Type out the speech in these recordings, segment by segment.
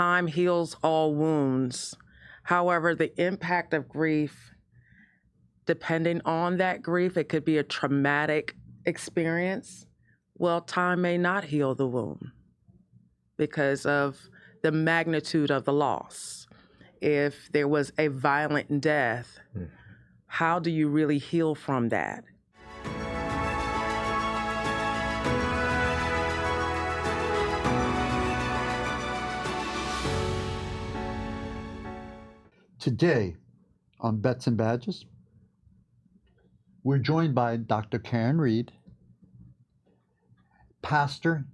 time heals all wounds. However, the impact of grief, depending on that grief, it could be a traumatic experience. Well, time may not heal the wound because of the magnitude of the loss. If there was a violent death, how do you really heal from that? Today on Bets and Badges, we're joined by Dr. Karen Reed, pastor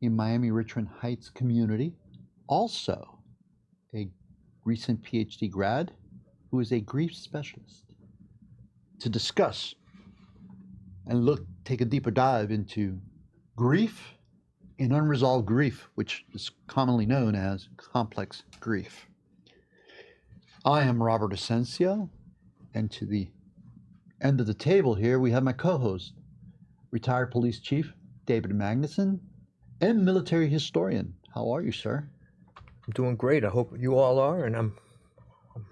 in Miami Richmond Heights community, also a recent PhD grad who is a grief specialist, to discuss and take a deeper dive into grief and unresolved grief, which is commonly known as complex grief. I am Robert Asensio, and to the end of the table here, we have my co-host, retired police chief David Magnuson, and military historian. How are you, sir? I'm doing great. I hope you all are, and I'm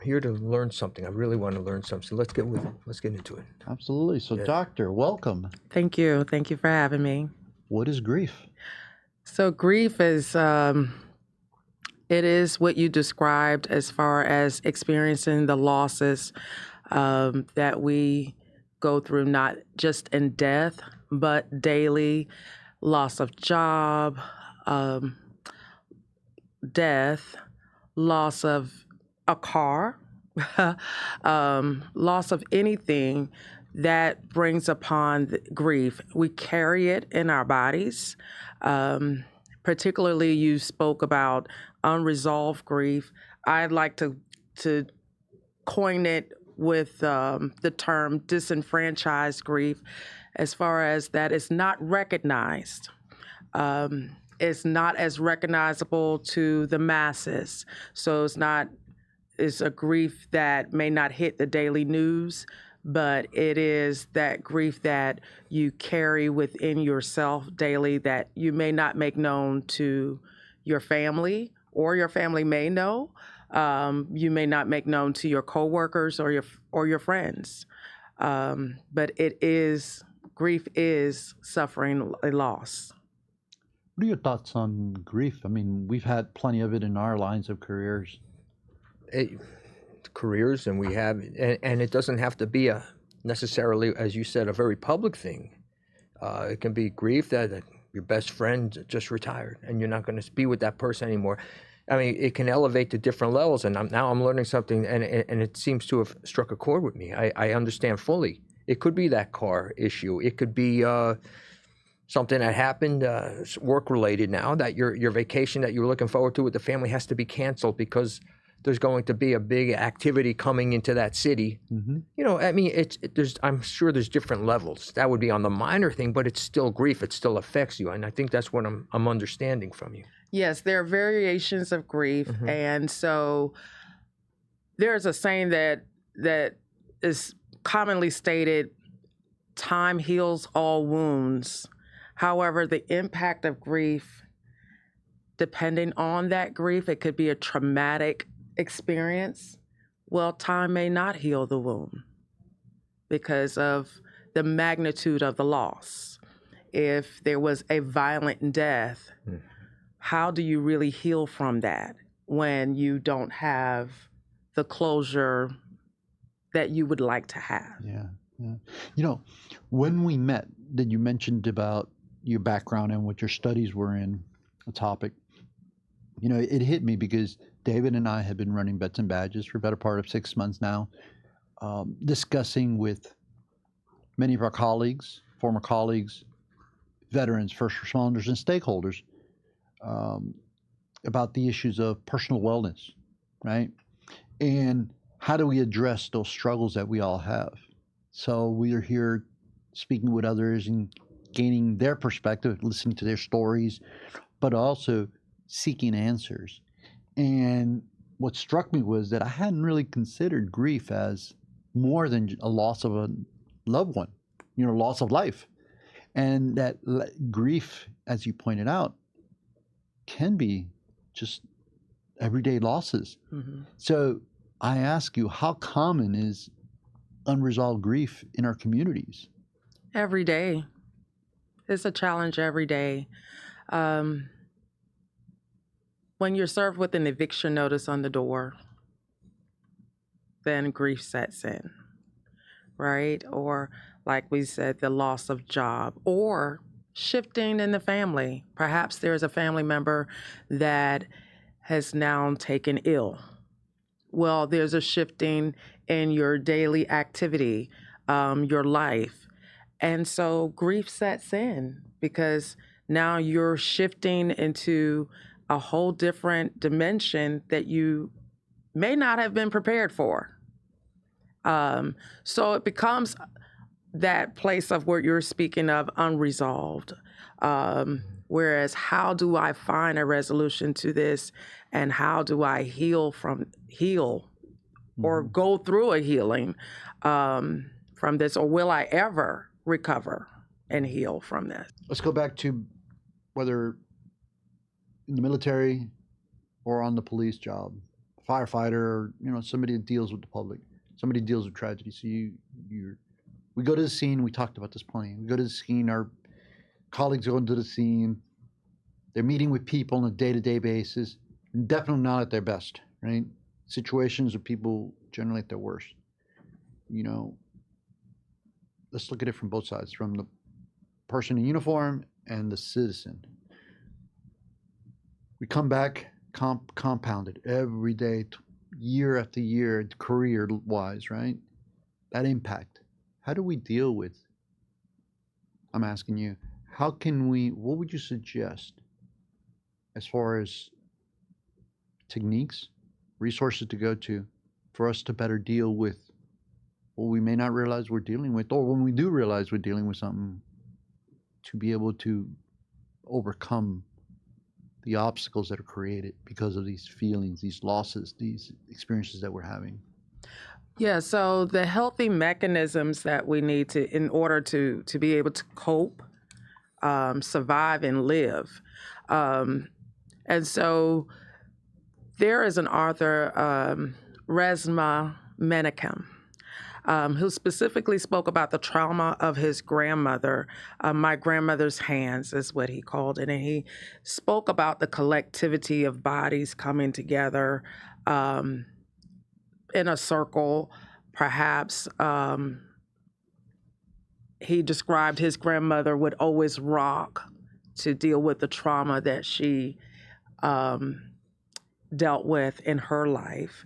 here to learn something. I really want to learn something. So let's get with it. Let's get into it. Absolutely. So, Doctor, welcome. Thank you. Thank you for having me. What is grief? So grief is, it is what you described as far as experiencing the losses that we go through, not just in death, but daily loss of job, death, loss of a car, loss of anything that brings upon grief. We carry it in our bodies. Particularly, you spoke about unresolved grief. I'd like to coin it with the term disenfranchised grief, as far as that it's not recognized. It's not as recognizable to the masses. So it's a grief that may not hit the daily news, but it is that grief that you carry within yourself daily that you may not make known to your family, or your family may know. You may not make known to your coworkers or your friends. But grief is suffering a loss. What are your thoughts on grief? I mean, we've had plenty of it in our lines of careers. And we have, and it doesn't have to be necessarily, as you said, a very public thing. It can be grief that your best friend just retired and you're not going to be with that person anymore. I mean, it can elevate to different levels, and now I'm learning something, and it seems to have struck a chord with me. I understand fully. It could be that car issue. It could be something that happened, work-related now, that your vacation that you were looking forward to with the family has to be canceled because there's going to be a big activity coming into that city. Mm-hmm. You know, I mean, I'm sure there's different levels. That would be on the minor thing, but it's still grief. It still affects you, and I think that's what I'm understanding from you. Yes, there are variations of grief, mm-hmm. and so there's a saying that is commonly stated: "Time heals all wounds." However, the impact of grief, depending on that grief, it could be a traumatic experience. Well, time may not heal the wound because of the magnitude of the loss. If there was a violent death, how do you really heal from that when you don't have the closure that you would like to have? Yeah. You know, when we met, that you mentioned about your background and what your studies were in, a topic, you know, it hit me because David and I have been running Bets and Badges for a better part of 6 months now, discussing with many of our colleagues, former colleagues, veterans, first responders, and stakeholders about the issues of personal wellness, right? And how do we address those struggles that we all have? So we are here speaking with others and gaining their perspective, listening to their stories, but also seeking answers. And what struck me was that I hadn't really considered grief as more than a loss of a loved one, you know, loss of life. And that grief, as you pointed out, can be just everyday losses. Mm-hmm. So I ask you, how common is unresolved grief in our communities? Every day. It's a challenge every day. When you're served with an eviction notice on the door, then grief sets in, right? Or, like we said, the loss of job or shifting in the family. Perhaps there's a family member that has now taken ill. Well, there's a shifting in your daily activity, your life. And so grief sets in because now you're shifting into a whole different dimension that you may not have been prepared for. So it becomes that place of what you're speaking of, unresolved. Whereas, how do I find a resolution to this, and how do I heal or go through a healing from this, or will I ever recover and heal from this? Let's go back to whether in the military or on the police job, firefighter, or somebody that deals with the public, somebody deals with tragedy. So we go to the scene. We talked about this plenty. We go to the scene. Our colleagues go into the scene. They're meeting with people on a day-to-day basis, and definitely not at their best, right? Situations where people generally at their worst. Let's look at it from both sides, from the person in uniform and the citizen. We come back compounded every day, year after year, career-wise, right? That impact. How do we deal with, I'm asking you, what would you suggest as far as techniques, resources to go to for us to better deal with what we may not realize we're dealing with, or when we do realize we're dealing with something, to be able to overcome the obstacles that are created because of these feelings, these losses, these experiences that we're having? Yeah, so the healthy mechanisms that we need in order to be able to cope, survive, and live. And so there is an author, Resmaa Menakem, who specifically spoke about the trauma of his grandmother. My grandmother's hands is what he called it. And he spoke about the collectivity of bodies coming together in a circle, perhaps. He described his grandmother would always rock to deal with the trauma that she dealt with in her life.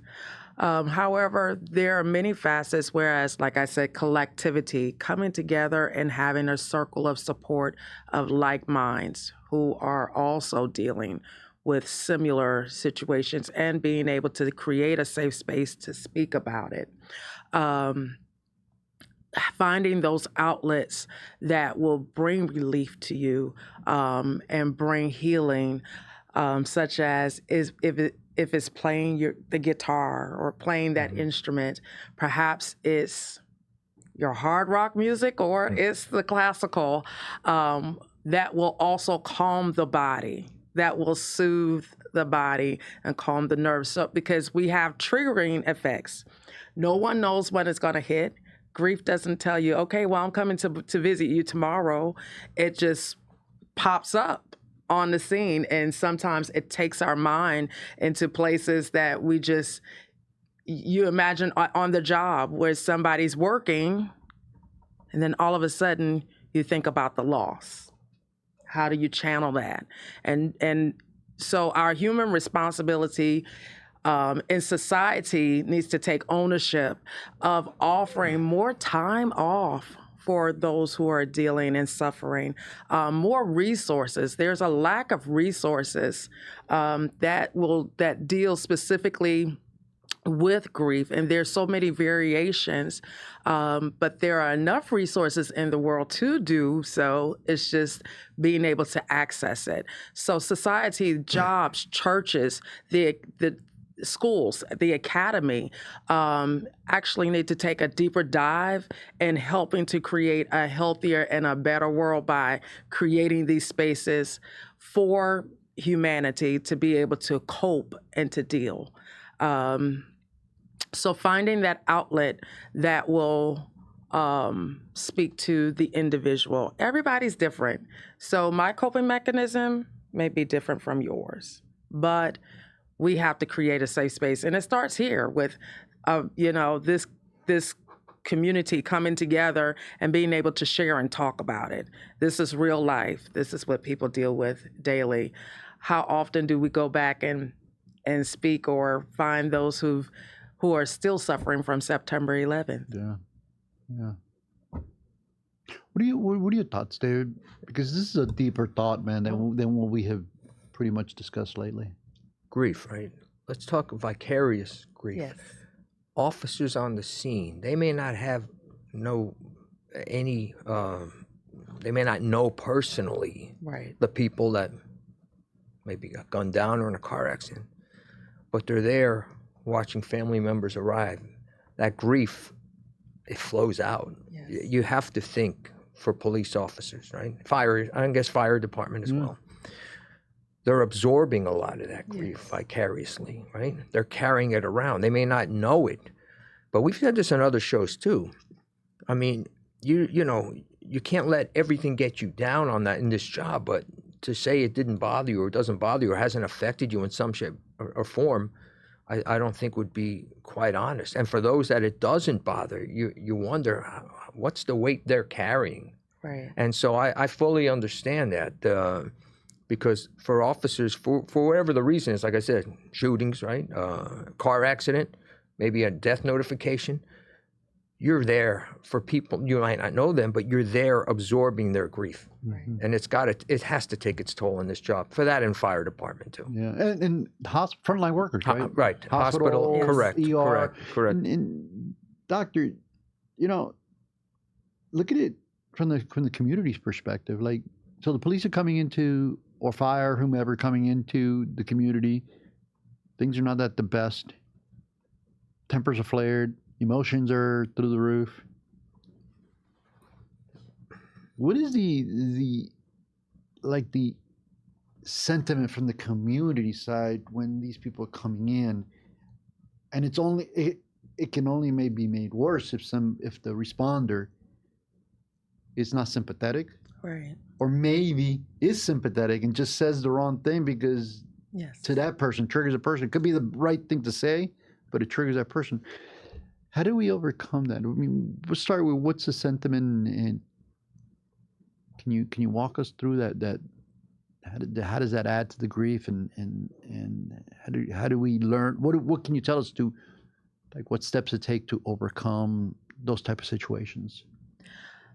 However, there are many facets, whereas, like I said, collectivity, coming together and having a circle of support of like minds who are also dealing with similar situations and being able to create a safe space to speak about it. Finding those outlets that will bring relief to you and bring healing, such as if it's playing the guitar or playing that instrument. Perhaps it's your hard rock music or it's the classical that will also calm the body, that will soothe the body and calm the nerves. So, because we have triggering effects. No one knows when it's going to hit. Grief doesn't tell you, okay, well, I'm coming to visit you tomorrow. It just pops up on the scene. And sometimes it takes our mind into places that you imagine on the job where somebody's working, and then all of a sudden you think about the loss. How do you channel that? And so our human responsibility in society needs to take ownership of offering more time off for those who are dealing and suffering, more resources. There's a lack of resources that deal specifically with grief, and there's so many variations, but there are enough resources in the world to do so. It's just being able to access it. So society, jobs, churches, the schools, the academy, actually need to take a deeper dive in helping to create a healthier and a better world by creating these spaces for humanity to be able to cope and to deal. So finding that outlet that will speak to the individual. Everybody's different. So my coping mechanism may be different from yours, but we have to create a safe space. And it starts here with, this community coming together and being able to share and talk about it. This is real life. This is what people deal with daily. How often do we go back and speak or find those who are still suffering from September 11th? Yeah. What are your thoughts, David? Because this is a deeper thought, man, than what we have pretty much discussed lately. Grief, right? Let's talk vicarious grief. Yes. Officers on the scene, they may not have they may not know personally Right. the people that maybe got gunned down or in a car accident, but they're there watching family members arrive. That grief, it flows out. Yes. You have to think for police officers, right? Fire department as well. They're absorbing a lot of that grief vicariously, right? They're carrying it around. They may not know it, but we've said this on other shows too. I mean, you can't let everything get you down on that in this job, but to say it didn't bother you or doesn't bother you or hasn't affected you in some shape or form, I don't think would be quite honest. And for those that it doesn't bother, you wonder, what's the weight they're carrying? Right. And so I fully understand that. Because for officers, for whatever the reason is, like I said, shootings, right? Car accident, maybe a death notification. You're there for people, you might not know them, but you're there absorbing their grief. Right. And it has to take its toll in this job. For that in fire department too. Yeah, and frontline workers, right? Right. Hospital, Hospitals, correct. ER. Correct. And doctor, look at it from the community's perspective. Like, so the police are coming into, or fire, whomever coming into the community, things are not at the best. Tempers are flared, emotions are through the roof. What is the sentiment from the community side when these people are coming in? And it can only maybe be made worse if the responder is not sympathetic. Right. Or maybe is sympathetic and just says the wrong thing because to that person, triggers a person. It could be the right thing to say, but it triggers that person. How do we overcome that? I mean, we'll start with what's the sentiment, and can you walk us through that? How does that add to the grief, and how do we learn? What can you tell us to, like, what steps it take to overcome those type of situations?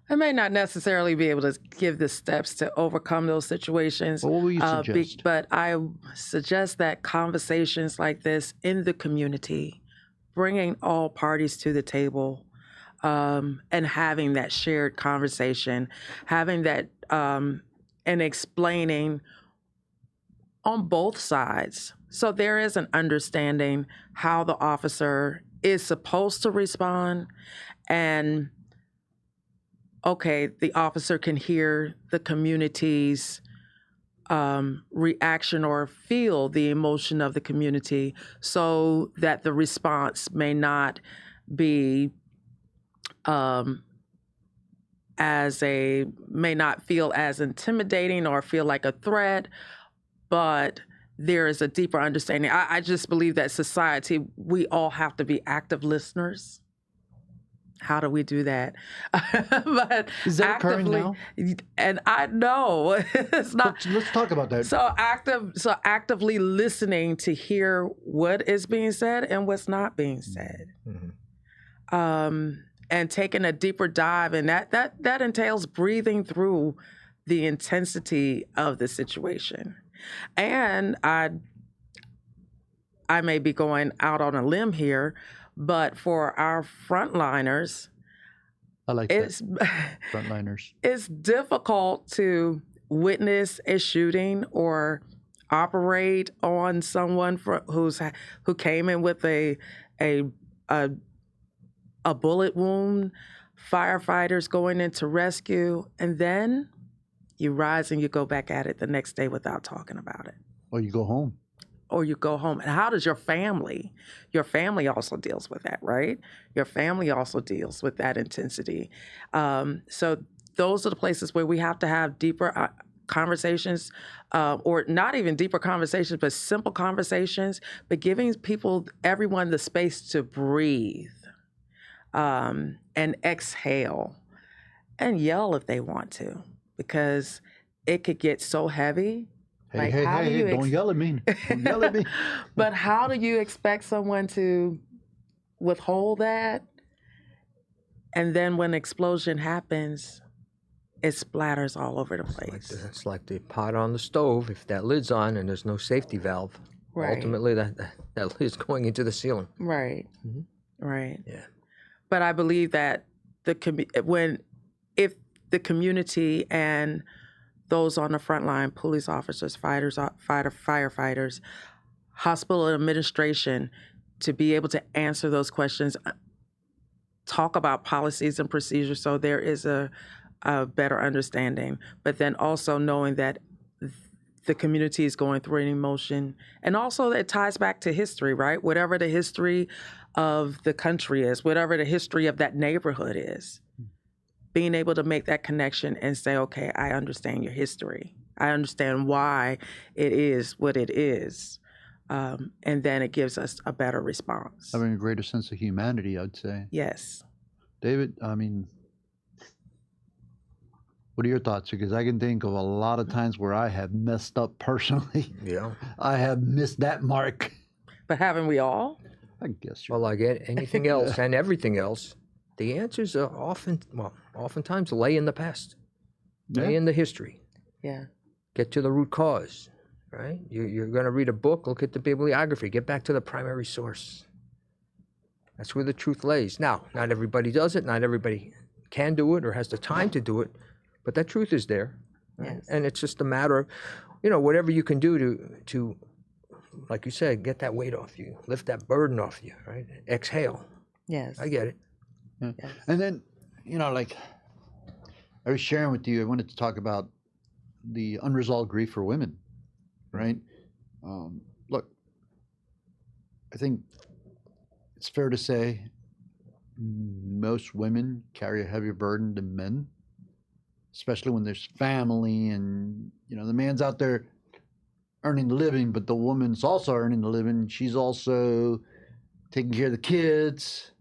I may not necessarily be able to give the steps to overcome those situations. What would you suggest? But I suggest that conversations like this in the community, bringing all parties to the table, and having that shared conversation, having that and explaining on both sides. So there is an understanding how the officer is supposed to respond, and okay, the officer can hear the community's reaction or feel the emotion of the community, so that the response may not be may not feel as intimidating or feel like a threat, but there is a deeper understanding. I just believe that society, we all have to be active listeners. How do we do that? But is that occurring now? And I know it's not. Let's talk about that. So actively listening to hear what is being said and what's not being said, and taking a deeper dive, and that entails breathing through the intensity of the situation. And I may be going out on a limb here, but for our frontliners, I like that. Frontliners. It's difficult to witness a shooting or operate on someone who came in with a bullet wound, firefighters going in to rescue, and then you rise and you go back at it the next day without talking about it. Or you go home. or you go home. And how does your family also deals with that, right? Your family also deals with that intensity. So those are the places where we have to have deeper conversations, or not even deeper conversations, but simple conversations, but giving everyone the space to breathe, and exhale and yell if they want to, because it could get so heavy. Hey, Like, hey, how hey, do you don't yell at me. Don't yell at me. But how do you expect someone to withhold that? And then when explosion happens, it splatters all over the place. It's like the pot on the stove. If that lid's on and there's no safety valve, Right. ultimately that lid's going into the ceiling. Right. Mhm. Right. Yeah. But I believe that if the community and those on the front line, police officers, firefighters, hospital administration, to be able to answer those questions, talk about policies and procedures so there is a better understanding, but then also knowing that the community is going through an emotion, and also it ties back to history, right? Whatever the history of the country is, whatever the history of that neighborhood is, being able to make that connection and say, okay, I understand your history. I understand why it is what it is. And then it gives us a better response. Having a greater sense of humanity, I'd say. Yes. David, I mean, what are your thoughts? Because I can think of a lot of times where I have messed up personally. Yeah. I have missed that mark. But haven't we all? I guess you're Well, like anything else and everything else, the answers are oftentimes lay in the past, lay in the history. Yeah. Get to the root cause, right? You're going to read a book, look at the bibliography, get back to the primary source. That's where the truth lays. Now, not everybody does it, not everybody can do it or has the time to do it, but that truth is there. Right? Yes. And it's just a matter of, whatever you can do to, like you said, get that weight off you, lift that burden off you, right? Exhale. Yes. I get it. Yeah. Yes. And then, like I was sharing with you, I wanted to talk about the unresolved grief for women, right? Look, I think it's fair to say most women carry a heavier burden than men, especially when there's family and, the man's out there earning the living, but the woman's also earning the living. She's also taking care of the kids,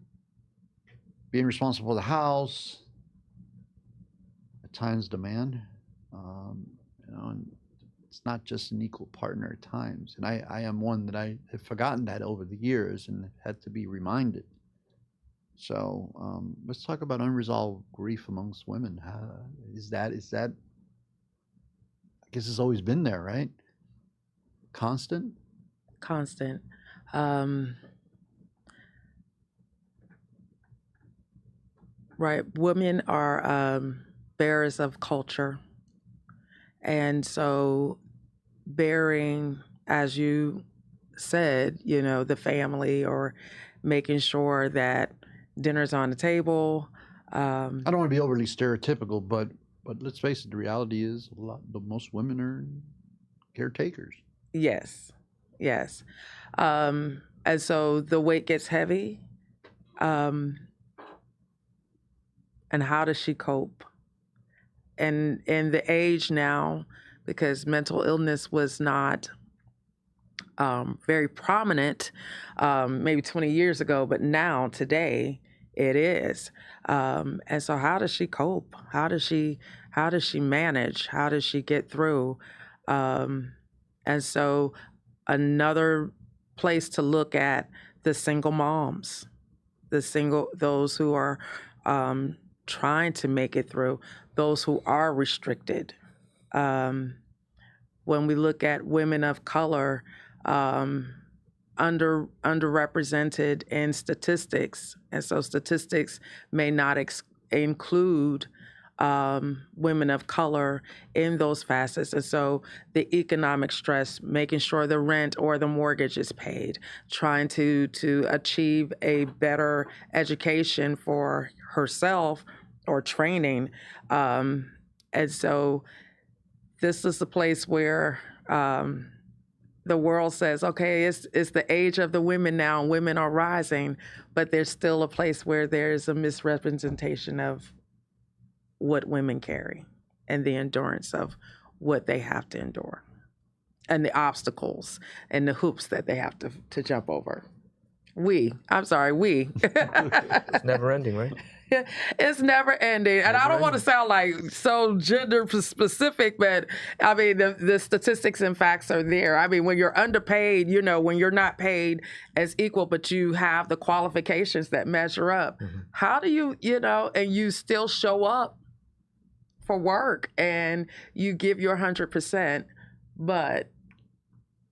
being responsible for the house, at times the man, and it's not just an equal partner at times. And I am one that I have forgotten that over the years and had to be reminded. So let's talk about unresolved grief amongst women. Is that? I guess it's always been there, right? Constant. Right. Women are bearers of culture. And so bearing, as you said, the family, or making sure that dinner's on the table. I don't want to be overly stereotypical, but let's face it, the reality is most women are caretakers. Yes. Yes. And so the weight gets heavy. And how does she cope? And in the age now, because mental illness was not very prominent maybe 20 years ago, but now, today, it is. And so how does she cope? How does she manage? How does she get through? And so another place to look at the single moms, those who are trying to make it through, those who are restricted. When we look at women of color, underrepresented in statistics, and so statistics may not include women of color in those facets. And so the economic stress, making sure the rent or the mortgage is paid, trying to achieve a better education for herself or training. And so this is the place where the world says, okay, it's the age of the women now, and women are rising, but there's still a place where there's a misrepresentation of what women carry and the endurance of what they have to endure and the obstacles and the hoops that they have to jump over. We. It's never ending, right? It's never ending. And I don't want to sound like so gender specific, but I mean, the statistics and facts are there. I mean, when you're underpaid, when you're not paid as equal, but you have the qualifications that measure up, how do you, and you still show up for work and you give your 100%, but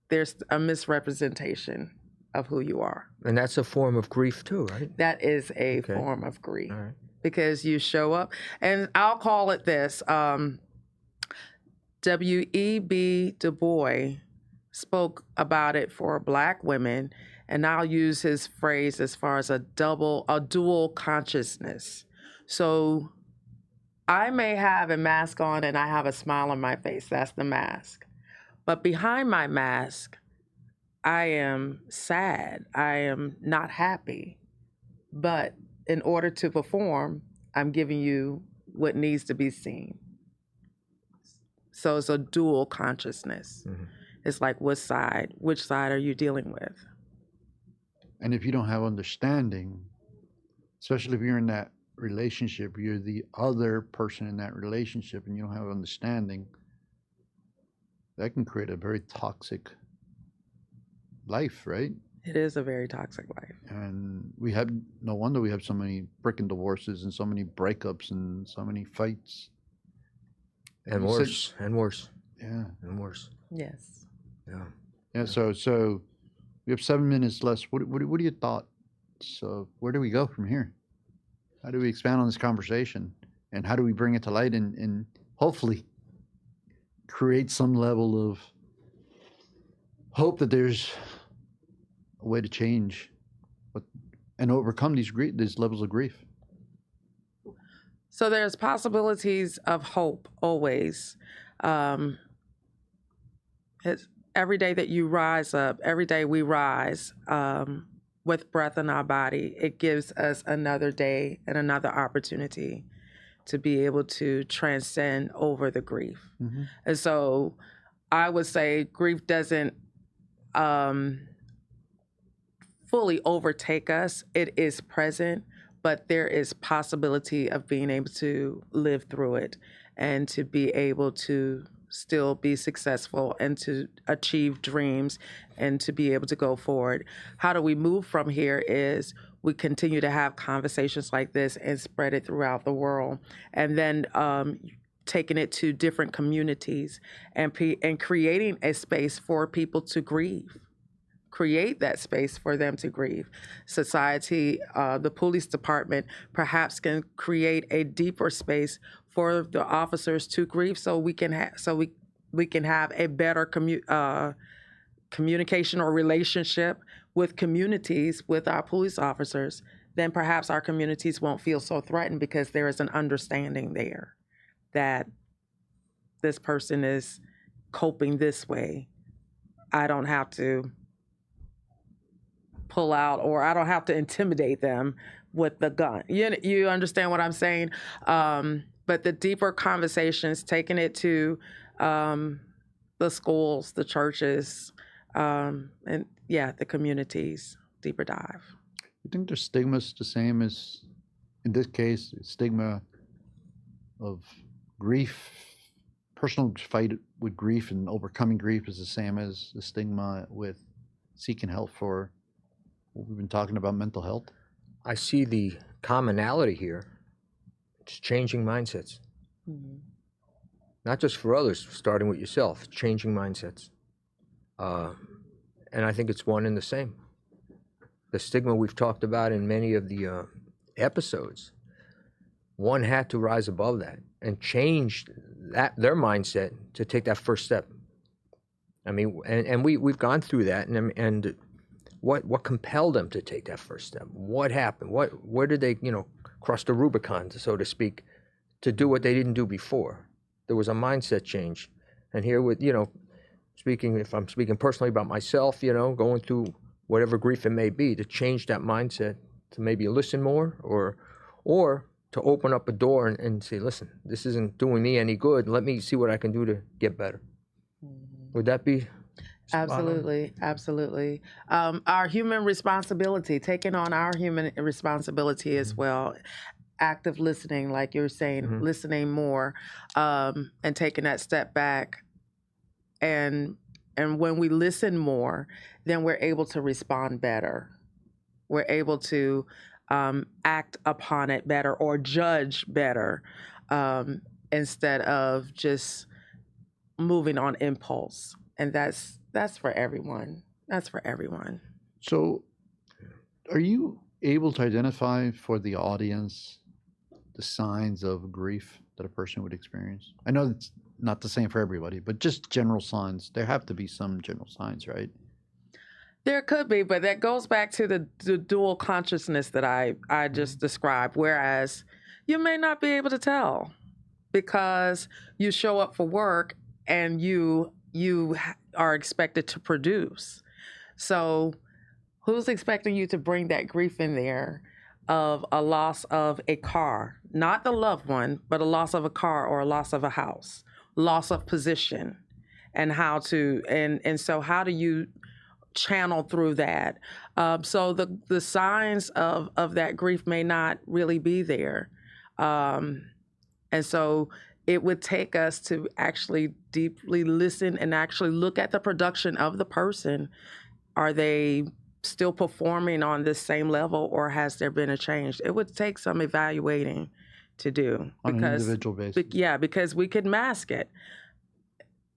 there's a misrepresentation of who you are. And that's a form of grief too, right? That is a form of grief. All right. Because you show up, and I'll call it this. W.E.B. Du Bois spoke about it for Black women, and I'll use his phrase as far as a dual consciousness. So I may have a mask on and I have a smile on my face. That's the mask. But behind my mask, I am sad. I am not happy. But in order to perform, I'm giving you what needs to be seen. So it's a dual consciousness. It's like, which side are you dealing with? And if you don't have understanding, especially if you're in that relationship, you're the other person in that relationship, and you don't have understanding, that can create a very toxic life, right? It is a very toxic life. And no wonder we have so many freaking divorces and so many breakups and so many fights. And worse. Yeah. And worse. Yes. Yeah. Yeah. So we have 7 minutes left. What are your thoughts? So where do we go from here? How do we expand on this conversation? And how do we bring it to light and hopefully create some level of hope that there's a way to change and overcome these levels of grief? So there's possibilities of hope always. It's every day that you rise up, every day we rise with breath in our body, it gives us another day and another opportunity to be able to transcend over the grief. And so I would say grief doesn't fully overtake us. It is present, but there is possibility of being able to live through it and to be able to still be successful and to achieve dreams and to be able to go forward. How do we move from here is we continue to have conversations like this and spread it throughout the world. And then taking it to different communities and creating a space for people to grieve. Create that space for them to grieve. Society, the police department, perhaps can create a deeper space for the officers to grieve, so we can have a better communication or relationship with communities, with our police officers. Then perhaps our communities won't feel so threatened because there is an understanding there that this person is coping this way. I don't have to pull out, or I don't have to intimidate them with the gun. You understand what I'm saying? But the deeper conversations, taking it to the schools, the churches, and the communities, deeper dive. You think the stigma's the same as, in this case, stigma of grief, personal fight with grief and overcoming grief is the same as the stigma with seeking help for what we've been talking about, mental health? I see the commonality here. It's changing mindsets. Not just for others, starting with yourself, changing mindsets. And I think it's one and the same. The stigma we've talked about in many of the episodes, one had to rise above that and change their mindset to take that first step. I mean, and we've gone through that, and what compelled them to take that first step? What happened? Where did they, cross the Rubicon, so to speak, to do what they didn't do before? There was a mindset change. And here with, if I'm speaking personally about myself, going through whatever grief it may be, to change that mindset, to maybe listen more, or to open up a door and say, listen, this isn't doing me any good. Let me see what I can do to get better. Would that be spot on? Absolutely, absolutely. Our human responsibility, taking on our human responsibility as well. Active listening, like you're saying, listening more, and taking that step back. And when we listen more, then we're able to respond better. We're able to act upon it better or judge better, instead of just moving on impulse. And that's for everyone. That's for everyone. So, are you able to identify for the audience the signs of grief that a person would experience? I know it's not the same for everybody, but just general signs. There have to be some general signs, right? There could be, but that goes back to the dual consciousness that I just described, whereas you may not be able to tell because you show up for work and you are expected to produce. So who's expecting you to bring that grief in there of a loss of a car, not the loved one, but a loss of a car or a loss of a house, loss of position, and so how do you channel through that? So the signs of that grief may not really be there. And so it would take us to actually deeply listen and actually look at the production of the person. Are they still performing on this same level, or has there been a change? It would take some evaluating to do. On an individual basis. Yeah, because we could mask it.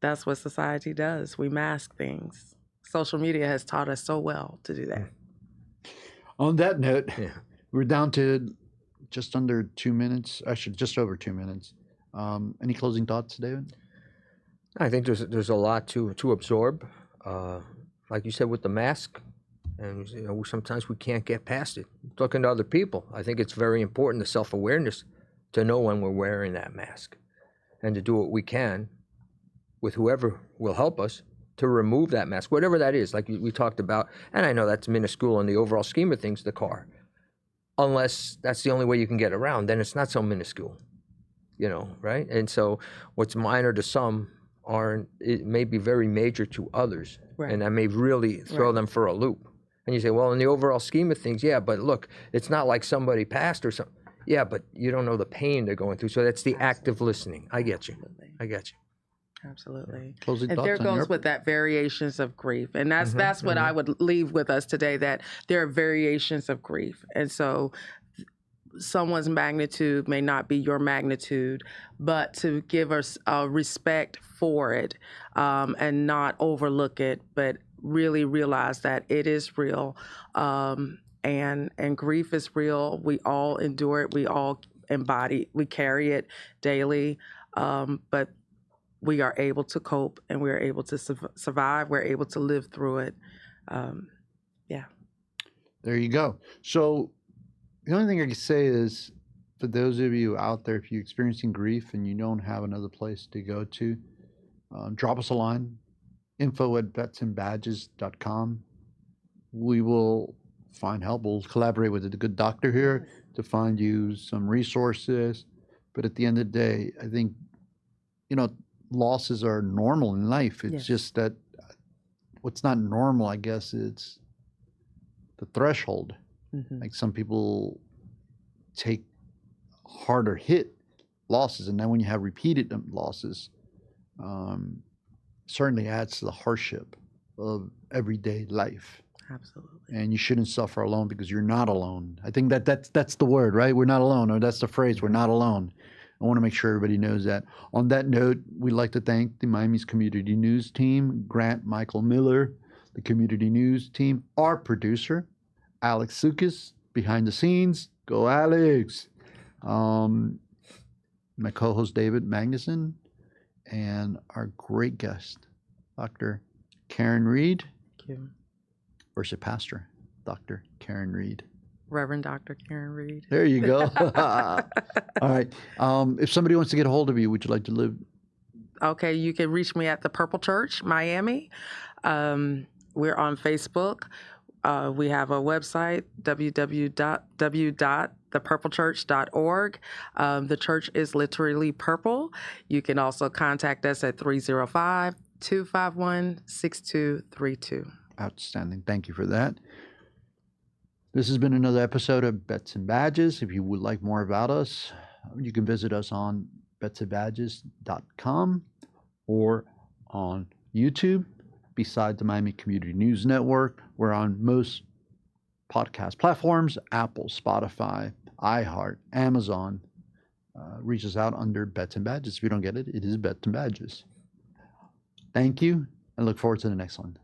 That's what society does. We mask things. Social media has taught us so well to do that. On that note, we're down to just under 2 minutes, actually just over 2 minutes. Any closing thoughts, David? I think there's a lot to absorb. Like you said, with the mask, and sometimes we can't get past it. Talking to other people, I think it's very important, the self-awareness, to know when we're wearing that mask, and to do what we can with whoever will help us to remove that mask, whatever that is, like we talked about. And I know that's minuscule in the overall scheme of things, the car. Unless that's the only way you can get around, then it's not so minuscule, right? And so what's minor to some it may be very major to others, right. And that may really throw them for a loop. And you say, well, in the overall scheme of things, yeah, but look, it's not like somebody passed or something. Yeah, but you don't know the pain they're going through. So that's the active listening. I get you. I get you. Absolutely. Closing and thoughts there goes with that variations of grief. And that's what I would leave with us today, that there are variations of grief. And so someone's magnitude may not be your magnitude, but to give us respect for it, and not overlook it, but really realize that it is real, and grief is real. We all endure it. We all we carry it daily, but we are able to cope, and we are able to survive. We're able to live through it. There you go. So the only thing I can say is, for those of you out there, if you're experiencing grief and you don't have another place to go to, drop us a line, info@vetsandbadges.com. We will find help. We'll collaborate with a good doctor here to find you some resources. But at the end of the day, I think, losses are normal in life. It's just that what's not normal, I guess, it's the threshold. Like some people take harder hit losses, and then when you have repeated losses, certainly adds to the hardship of everyday life. Absolutely. And you shouldn't suffer alone, because you're not alone. I think that's the word, right? We're not alone, or that's the phrase, we're not alone. I want to make sure everybody knows that. On that note, we'd like to thank the Miami's Community News team, Grant Michael Miller, the Community News team, our producer, Alex Sukas, behind the scenes. Go Alex. My co-host, David Magnuson, and our great guest, Dr. Karen Reed. Thank you. Worship Pastor, Dr. Karen Reed. Reverend Dr. Karen Reed. There you go. All right. If somebody wants to get a hold of you, would you like to Okay, you can reach me at the Purple Church, Miami. We're on Facebook. We have a website, www.thepurplechurch.org. The church is literally purple. You can also contact us at 305-251-6232. Outstanding. Thank you for that. This has been another episode of Bets and Badges. If you would like more about us, you can visit us on betsandbadges.com or on YouTube. Besides the Miami Community News Network, we're on most podcast platforms: Apple, Spotify, iHeart, Amazon. Reach us out under Bets and Badges. If you don't get it, it is Bets and Badges. Thank you, and look forward to the next one.